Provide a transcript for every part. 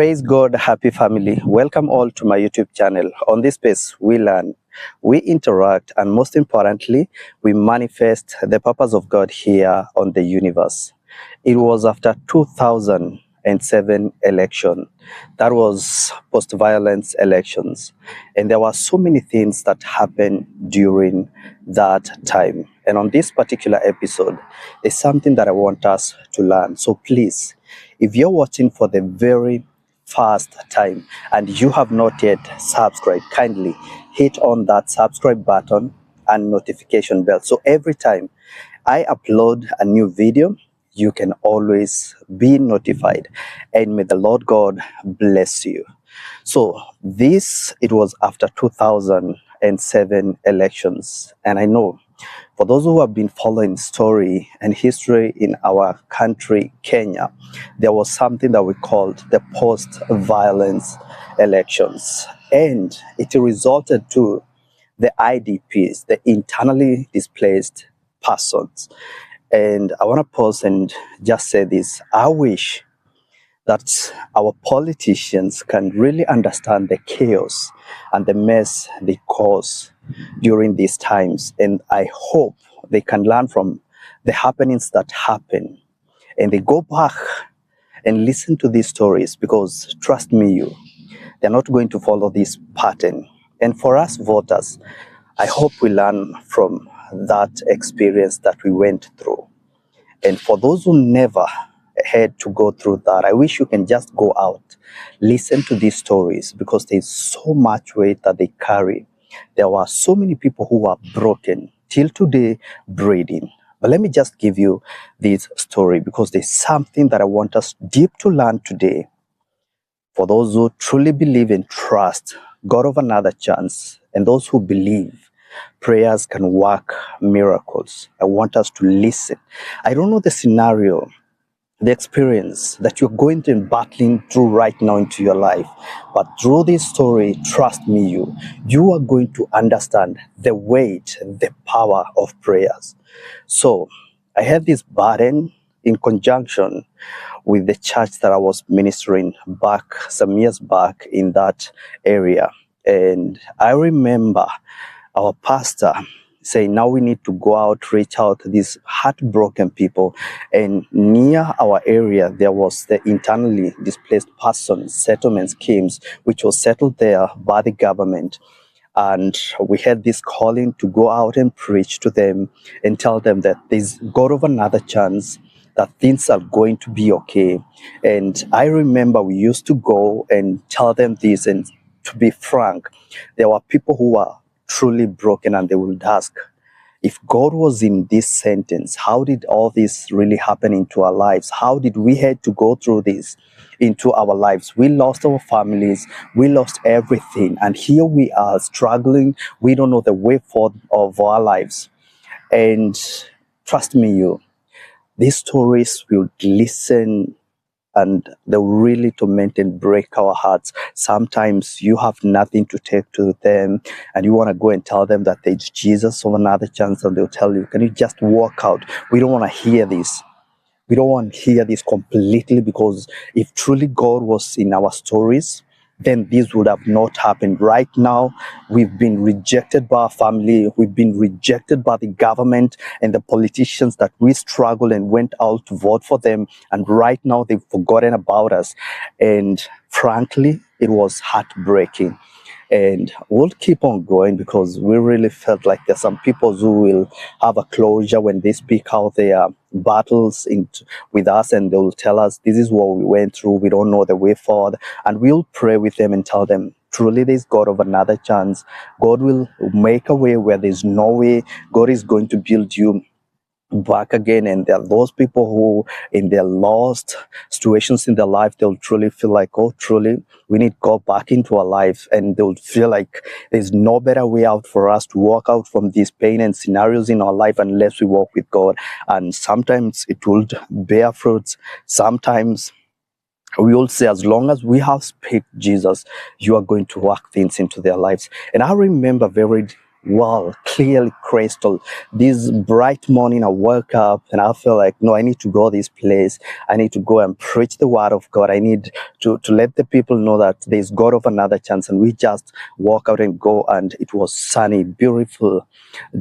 Praise God, happy family. Welcome all to my YouTube channel. On this space, we learn, we interact, and most importantly, we manifest the purpose of God here on the universe. It was after 2007 election. That was post-violence elections. And there were so many things that happened during that time. And on this particular episode, there's something that I want us to learn. So please, if you're watching for the very first time and you have not yet subscribed, kindly hit on that subscribe button and notification bell, so every time I upload a new video you can always be notified. And may the Lord God bless you. So it was after 2007 elections, and I know for those who have been following story and history in our country, Kenya, there was something that we called the post-violence elections. And it resulted to the IDPs, the internally displaced persons. And I want to pause and just say this. I wish that our politicians can really understand the chaos and the mess they cause during these times. And I hope they can learn from the happenings that happen. And they go back and listen to these stories, because trust me, they're not going to follow this pattern. And for us voters, I hope we learn from that experience that we went through. And for those who never had to go through that, I wish you can just go out, listen to these stories, because there's so much weight that they carry. There were so many people who were broken till today, breathing. But let me just give you this story, because there's something that I want us deep to learn today. For those who truly believe and trust God of another chance, and those who believe prayers can work miracles, I want us to listen. I don't know the scenario, the experience that you're going to be battling through right now into your life, but through this story, trust me, you are going to understand the weight, the power of prayers. So I had this burden in conjunction with the church that I was ministering back some years back in that area. And I remember our pastor saying, now we need to go out, reach out to these heartbroken people. And near our area, there was the internally displaced persons settlement schemes, which was settled there by the government. And we had this calling to go out and preach to them and tell them that there's God of another chance, that things are going to be okay. And I remember we used to go and tell them this, and to be frank, there were people who were truly broken, and they would ask, if God was in this sentence, how did all this really happen into our lives? How did we had to go through this into our lives? We lost our families, we lost everything, and here we are struggling. We don't know the way forward of our lives. And trust me, these stories will listen, and they will really torment and break our hearts. Sometimes you have nothing to take to them, and you want to go and tell them that there's Jesus of another chance, and they'll tell you, can you just walk out? We don't want to hear this. We don't want to hear this completely, because if truly God was in our stories, then this would have not happened. Right now, we've been rejected by our family. We've been rejected by the government and the politicians that we struggled and went out to vote for them. And right now, they've forgotten about us. And frankly, it was heartbreaking. And we'll keep on going, because we really felt like there's some people who will have a closure when they speak out their battles with us, and they'll tell us, this is what we went through, we don't know the way forward. And we'll pray with them and tell them, truly there's God of another chance. God will make a way where there's no way. God is going to build you back again. And there are those people who in their lost situations in their life, they'll truly feel like, oh, truly we need God back into our life, and they'll feel like there's no better way out for us to walk out from these pain and scenarios in our life unless we walk with God. And sometimes it will bear fruits. Sometimes we will say, as long as we have speak Jesus, you are going to work things into their lives. And I remember very wow, clearly crystal. This bright morning, I woke up and I felt like, no, I need to go this place. I need to go and preach the word of God. I need to let the people know that there's God of another chance. And we just walk out and go. And it was sunny, beautiful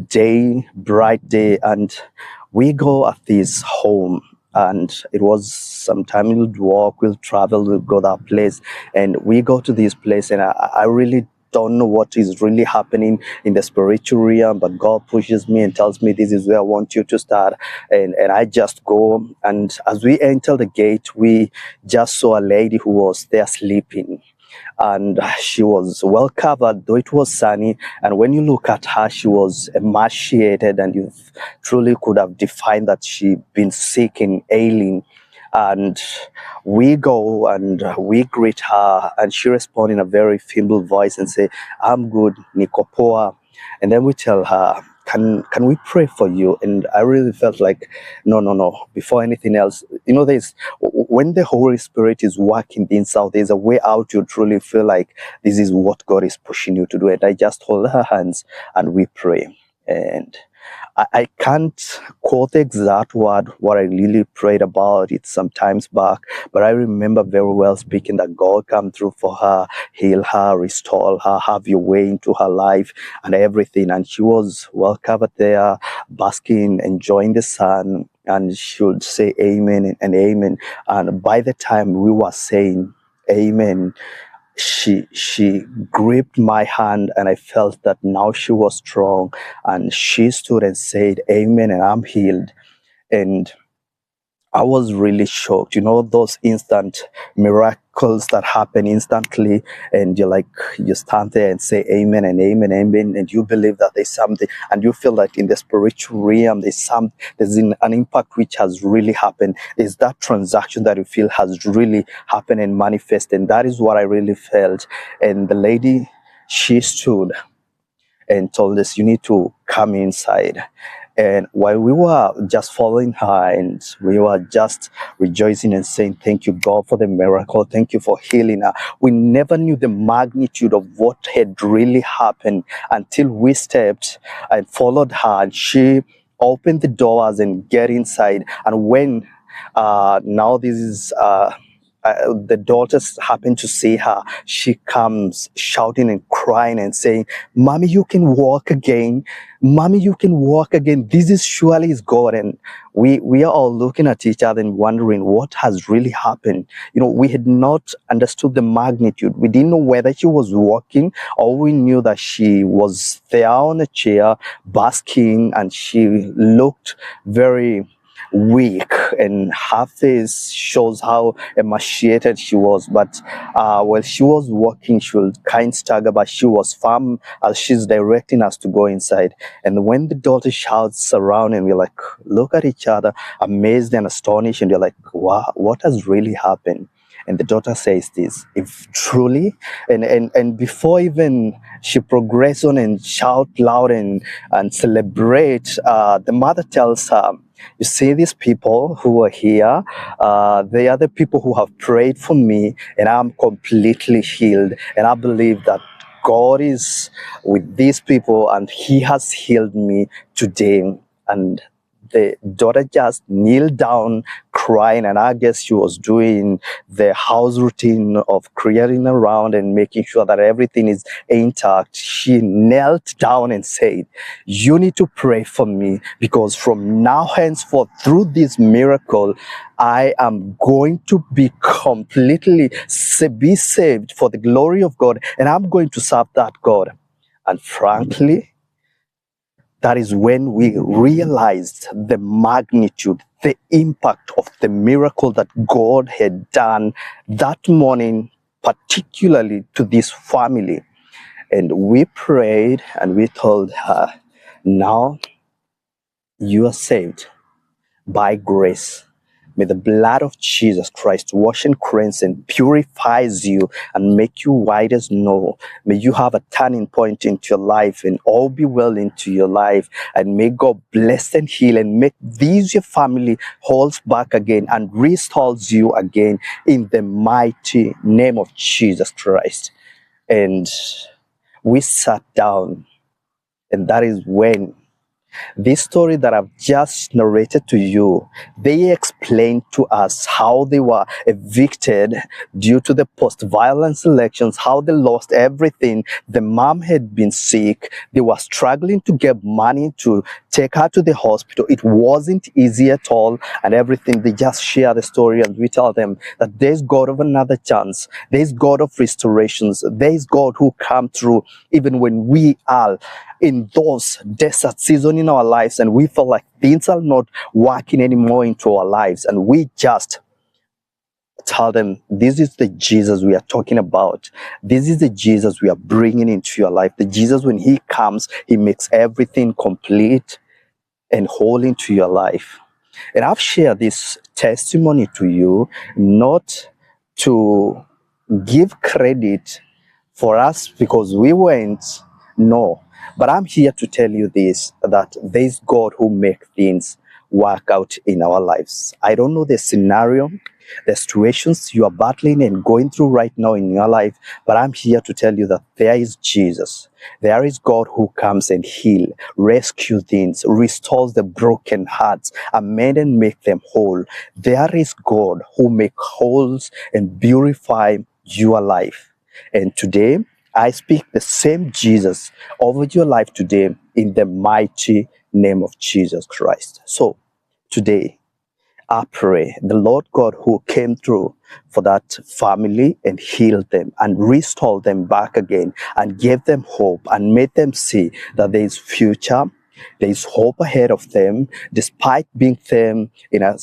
day, bright day. And we go at this home. And it was sometime we'll walk, we'll travel, we'll go that place. And we go to this place, and I really don't know what is really happening in the spiritual realm, but God pushes me and tells me this is where I want you to start. And I just go. And as we enter the gate, we just saw a lady who was there sleeping. And she was well covered, though it was sunny. And when you look at her, she was emaciated, and you truly could have defined that she'd been sick and ailing. And we go and we greet her, and she responds in a very feeble voice and say, "I'm good, Nikopoa." And then we tell her, can we pray for you? And I really felt like, no, before anything else, there's, when the Holy Spirit is working inside, there's a way out. You truly feel like this is what God is pushing you to do. And I just hold her hands and we pray. And I can't quote the exact word what I really prayed about it sometimes back, but I remember very well speaking that God come through for her, heal her, restore her, have your way into her life and everything. And she was well covered there, basking, enjoying the sun, and she would say amen and amen. And by the time we were saying amen, she gripped my hand, and I felt that now she was strong, and she stood and said amen, and I'm healed. And I was really shocked. Those instant miracles that happen instantly, and you stand there and say amen and amen, amen, and you believe that there's something, and you feel like in the spiritual realm there's an impact which has really happened. Is that transaction that you feel has really happened and manifested? And that is what I really felt. And the lady, she stood and told us, "You need to come inside." And while we were just following her, and we were just rejoicing and saying, "Thank you, God, for the miracle. Thank you for healing her," we never knew the magnitude of what had really happened until we stepped and followed her, and she opened the doors and get inside. And when now this is the daughters happen to see her, she comes shouting and crying and saying, "Mommy, you can walk again. Mommy, you can walk again. This is surely is God." And we are all looking at each other and wondering what has really happened. We had not understood the magnitude. We didn't know whether she was walking, or we knew that she was there on a chair basking, and she looked very weak, and her face shows how emaciated she was. But while she was walking, she was kind stagger, but she was firm as she's directing us to go inside. And when the daughter shouts around, and we're like, look at each other, amazed and astonished, and you're like, wow, what has really happened? And the daughter says this, if truly, and before even she progresses on and shout loud and celebrate, the mother tells her, "You see these people who are here, they are the people who have prayed for me, and I'm completely healed. And I believe that God is with these people, and He has healed me today." And the daughter just kneeled down crying, and I guess she was doing the house routine of clearing around and making sure that everything is intact. She knelt down and said, "You need to pray for me, because from now henceforth, through this miracle, I am going to be completely be saved for the glory of God, and I'm going to serve that God." And frankly, that is when we realized the magnitude, the impact of the miracle that God had done that morning, particularly to this family. And we prayed and we told her, "Now you are saved by grace. May the blood of Jesus Christ wash and cleanse and purifies you and make you white as snow. May you have a turning point into your life and all be well into your life. And may God bless and heal and make these your family holds back again and restores you again in the mighty name of Jesus Christ." And we sat down And that is when this story that I've just narrated to you, they explained to us how they were evicted due to the post-violence elections, how they lost everything. The mom had been sick. They were struggling to get money to take her to the hospital. It wasn't easy at all and everything. They just share the story and we tell them that there's God of another chance. There's God of restorations. There's God who come through even when we are in those desert season in our lives and we feel like things are not working anymore into our lives, and we just tell them, this is the Jesus we are talking about. This is the Jesus we are bringing into your life. The Jesus, when he comes, he makes everything complete and whole into your life. And I've shared this testimony to you not to give credit for us because we weren't, no, but I'm here to tell you this, that there's God who makes things work out in our lives. I don't know the scenario, the situations you are battling and going through right now in your life, but I'm here to tell you that there is Jesus. There is God who comes and heal, rescue things, restores the broken hearts, amend and make them whole. There is God who makes wholes and beautify your life. And today, I speak the same Jesus over your life today in the mighty name of Jesus Christ. So, today, I pray the Lord God who came through for that family and healed them and restored them back again and gave them hope and made them see that there is future, there is hope ahead of them, despite being them in a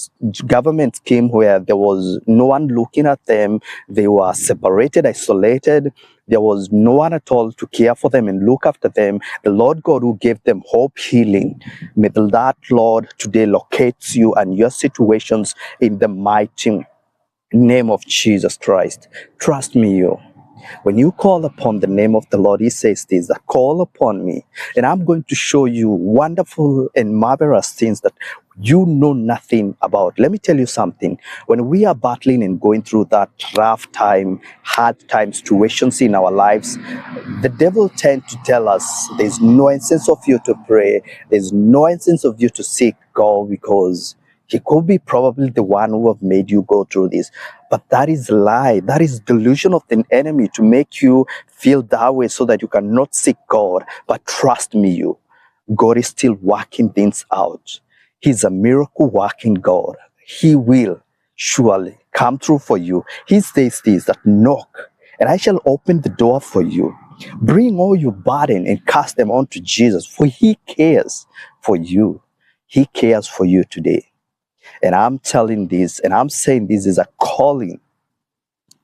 government scheme where there was no one looking at them, they were separated, isolated. There was no one at all to care for them and look after them. The Lord God who gave them hope, healing, may that Lord today locates you and your situations in the mighty name of Jesus Christ. Trust me, you. When you call upon the name of the Lord, he says this, that call upon me, and I'm going to show you wonderful and marvelous things that you know nothing about. Let me tell you something. When we are battling and going through that rough time, hard time situations in our lives, the devil tends to tell us there's no essence of you to pray, there's no essence of you to seek God because he could be probably the one who have made you go through this. But that is a lie. That is delusion of the enemy to make you feel that way so that you cannot seek God. But trust me, you, God is still working things out. He's a miracle working God. He will surely come through for you. He says this, that knock and I shall open the door for you. Bring all your burden and cast them onto Jesus, for he cares for you. He cares for you today. And I'm telling this, and I'm saying this is a calling,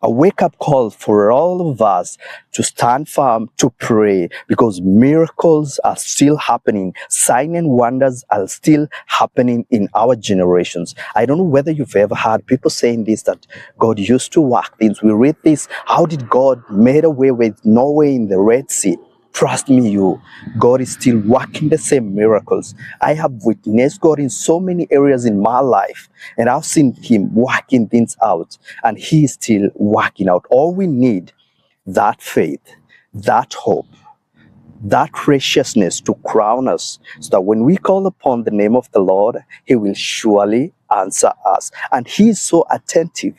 a wake-up call for all of us to stand firm, to pray, because miracles are still happening. Signs and wonders are still happening in our generations. I don't know whether you've ever heard people saying this, that God used to work things. We read this, how did God made a way with no way in the Red Sea? Trust me, you, God is still working the same miracles. I have witnessed God in so many areas in my life, and I've seen him working things out, and he is still working out. All we need, that faith, that hope, that graciousness to crown us, so that when we call upon the name of the Lord, he will surely answer us. And he is so attentive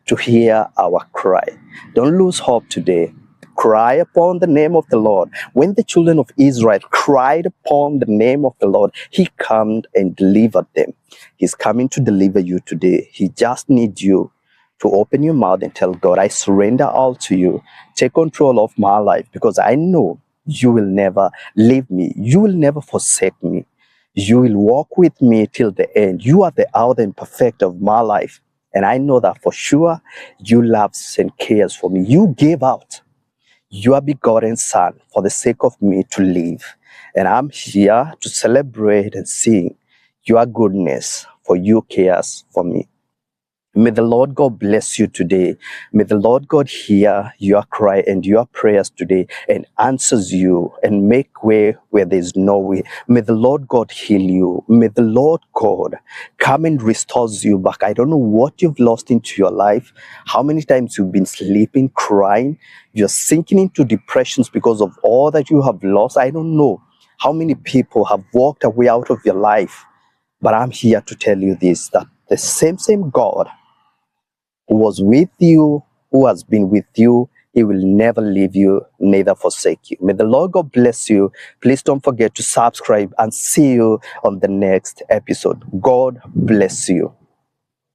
to hear our cry. Don't lose hope today. Cry upon the name of the Lord. When the children of Israel cried upon the name of the Lord, he came and delivered them. He's coming to deliver you today. He just needs you to open your mouth and tell God, I surrender all to you. Take control of my life, because I know you will never leave me. You will never forsake me. You will walk with me till the end. You are the author and perfect of my life. And I know that for sure you love and cares for me. You gave out your begotten Son for the sake of me to live. And I'm here to celebrate and sing your goodness, for you cares for me. May the Lord God bless you today. May the Lord God hear your cry and your prayers today and answers you and make way where there's no way. May the Lord God heal you. May the Lord God come and restores you back. I don't know what you've lost into your life, how many times you've been sleeping, crying, you're sinking into depressions because of all that you have lost. I don't know. How many people have walked away out of your life? But I'm here to tell you this, that the same God who was with you, who has been with you, he will never leave you, neither forsake you. May the Lord God bless you. Please don't forget to subscribe, and see you on the next episode. God bless you.